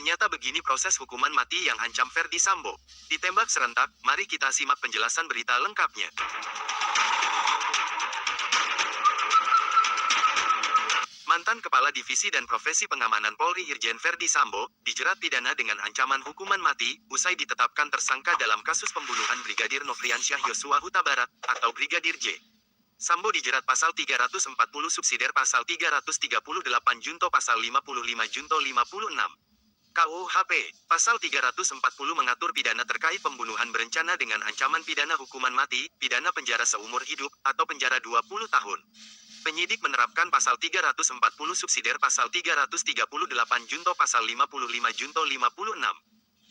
Ternyata begini proses hukuman mati yang ancam Verdi Sambo. Ditembak serentak, mari kita simak penjelasan berita lengkapnya. Mantan Kepala Divisi dan Profesi Pengamanan Polri Irjen Verdi Sambo, dijerat pidana dengan ancaman hukuman mati, usai ditetapkan tersangka dalam kasus pembunuhan Brigadir Nofriansyah Yosua Huta Barat, atau Brigadir J. Sambo dijerat pasal 340 subsidiar pasal 338 junto pasal 55 junto 56. KUHP, pasal 340 mengatur pidana terkait pembunuhan berencana dengan ancaman pidana hukuman mati, pidana penjara seumur hidup, atau penjara 20 tahun. Penyidik menerapkan pasal 340 subsidiar pasal 338 junto pasal 55 junto 56.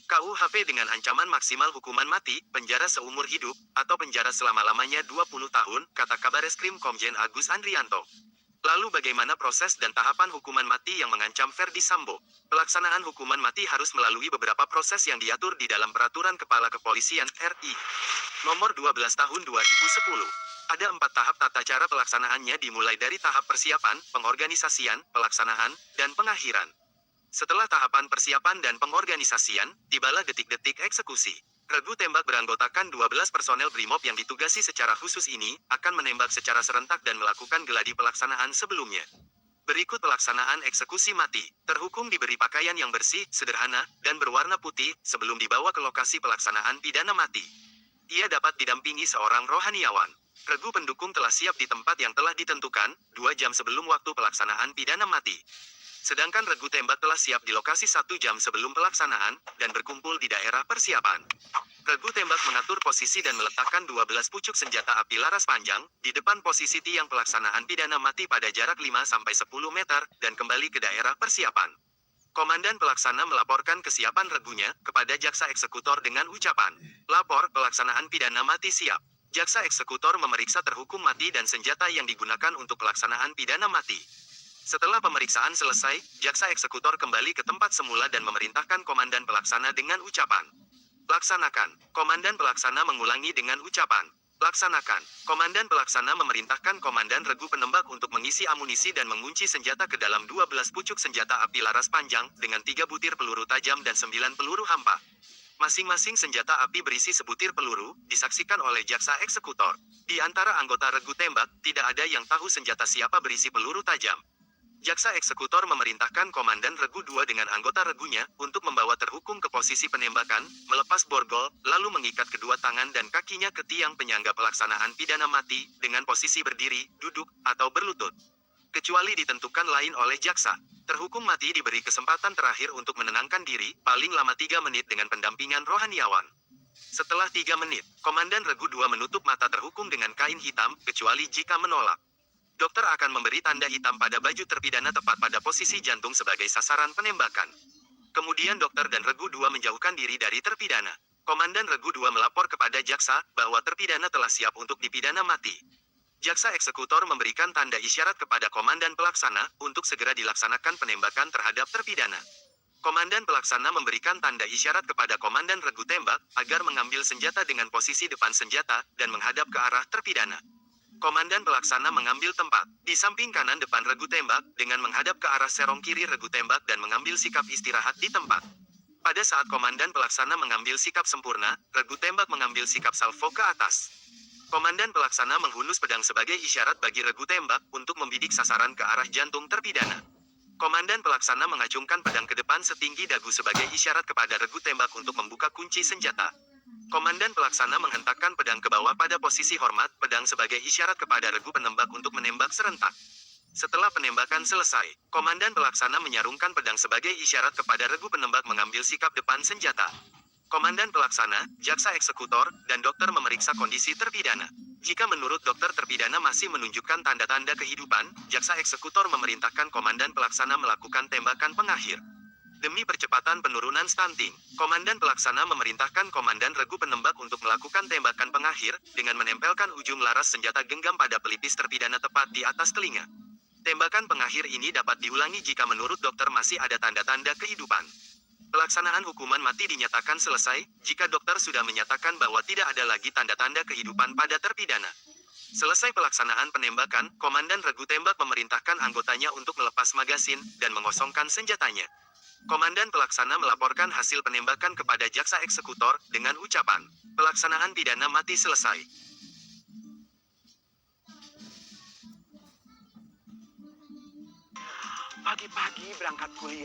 KUHP dengan ancaman maksimal hukuman mati, penjara seumur hidup, atau penjara selama-lamanya 20 tahun, kata Kabareskrim Komjen Agus Andrianto. Lalu bagaimana proses dan tahapan hukuman mati yang mengancam Verdi Sambo? Pelaksanaan hukuman mati harus melalui beberapa proses yang diatur di dalam Peraturan Kepala Kepolisian RI Nomor 12 Tahun 2010. Ada 4 tahap tata cara pelaksanaannya dimulai dari tahap persiapan, pengorganisasian, pelaksanaan, dan pengakhiran. Setelah tahapan persiapan dan pengorganisasian, tibalah detik-detik eksekusi. Regu tembak beranggotakan 12 personel BRIMOB yang ditugasi secara khusus ini, akan menembak secara serentak dan melakukan geladi pelaksanaan sebelumnya. Berikut pelaksanaan eksekusi mati. Terhukum diberi pakaian yang bersih, sederhana, dan berwarna putih, sebelum dibawa ke lokasi pelaksanaan pidana mati. Ia dapat didampingi seorang rohaniawan. Regu pendukung telah siap di tempat yang telah ditentukan, 2 jam sebelum waktu pelaksanaan pidana mati. Sedangkan regu tembak telah siap di lokasi 1 jam sebelum pelaksanaan, dan berkumpul di daerah persiapan. Regu tembak mengatur posisi dan meletakkan 12 pucuk senjata api laras panjang, di depan posisi tiang pelaksanaan pidana mati pada jarak 5-10 meter, dan kembali ke daerah persiapan. Komandan pelaksana melaporkan kesiapan regunya, kepada jaksa eksekutor dengan ucapan, "Lapor, pelaksanaan pidana mati siap." Jaksa eksekutor memeriksa terhukum mati dan senjata yang digunakan untuk pelaksanaan pidana mati. Setelah pemeriksaan selesai, jaksa eksekutor kembali ke tempat semula dan memerintahkan komandan pelaksana dengan ucapan, "Laksanakan." Komandan pelaksana mengulangi dengan ucapan, "Laksanakan." Komandan pelaksana memerintahkan komandan regu penembak untuk mengisi amunisi dan mengunci senjata ke dalam 12 pucuk senjata api laras panjang, dengan 3 butir peluru tajam dan 9 peluru hampa. Masing-masing senjata api berisi sebutir peluru, disaksikan oleh jaksa eksekutor. Di antara anggota regu tembak, tidak ada yang tahu senjata siapa berisi peluru tajam. Jaksa eksekutor memerintahkan komandan regu 2 dengan anggota regunya, untuk membawa terhukum ke posisi penembakan, melepas borgol, lalu mengikat kedua tangan dan kakinya ke tiang penyangga pelaksanaan pidana mati, dengan posisi berdiri, duduk, atau berlutut. Kecuali ditentukan lain oleh jaksa. Terhukum mati diberi kesempatan terakhir untuk menenangkan diri, paling lama 3 menit dengan pendampingan rohaniawan. Setelah 3 menit, komandan regu 2 menutup mata terhukum dengan kain hitam, kecuali jika menolak. Dokter akan memberi tanda hitam pada baju terpidana tepat pada posisi jantung sebagai sasaran penembakan. Kemudian dokter dan regu 2 menjauhkan diri dari terpidana. Komandan regu 2 melapor kepada jaksa, bahwa terpidana telah siap untuk dipidana mati. Jaksa eksekutor memberikan tanda isyarat kepada komandan pelaksana, untuk segera dilaksanakan penembakan terhadap terpidana. Komandan pelaksana memberikan tanda isyarat kepada komandan regu tembak, agar mengambil senjata dengan posisi depan senjata, dan menghadap ke arah terpidana. Komandan pelaksana mengambil tempat, di samping kanan depan regu tembak, dengan menghadap ke arah serong kiri regu tembak dan mengambil sikap istirahat di tempat. Pada saat komandan pelaksana mengambil sikap sempurna, regu tembak mengambil sikap salvo ke atas. Komandan pelaksana menghunus pedang sebagai isyarat bagi regu tembak, untuk membidik sasaran ke arah jantung terpidana. Komandan pelaksana mengacungkan pedang ke depan setinggi dagu sebagai isyarat kepada regu tembak untuk membuka kunci senjata. Komandan pelaksana menghentakkan pedang ke bawah pada posisi hormat, pedang sebagai isyarat kepada regu penembak untuk menembak serentak. Setelah penembakan selesai, komandan pelaksana menyarungkan pedang sebagai isyarat kepada regu penembak mengambil sikap depan senjata. Komandan pelaksana, jaksa eksekutor, dan dokter memeriksa kondisi terpidana. Jika menurut dokter terpidana masih menunjukkan tanda-tanda kehidupan, jaksa eksekutor memerintahkan komandan pelaksana melakukan tembakan pengakhir. Demi percepatan penurunan stunting, komandan pelaksana memerintahkan komandan regu penembak untuk melakukan tembakan pengakhir, dengan menempelkan ujung laras senjata genggam pada pelipis terpidana tepat di atas telinga. Tembakan pengakhir ini dapat diulangi jika menurut dokter masih ada tanda-tanda kehidupan. Pelaksanaan hukuman mati dinyatakan selesai, jika dokter sudah menyatakan bahwa tidak ada lagi tanda-tanda kehidupan pada terpidana. Selesai pelaksanaan penembakan, komandan regu tembak memerintahkan anggotanya untuk melepas magasin, dan mengosongkan senjatanya. Komandan pelaksana melaporkan hasil penembakan kepada jaksa eksekutor dengan ucapan, pelaksanaan pidana mati selesai. Pagi-pagi berangkat kuliah.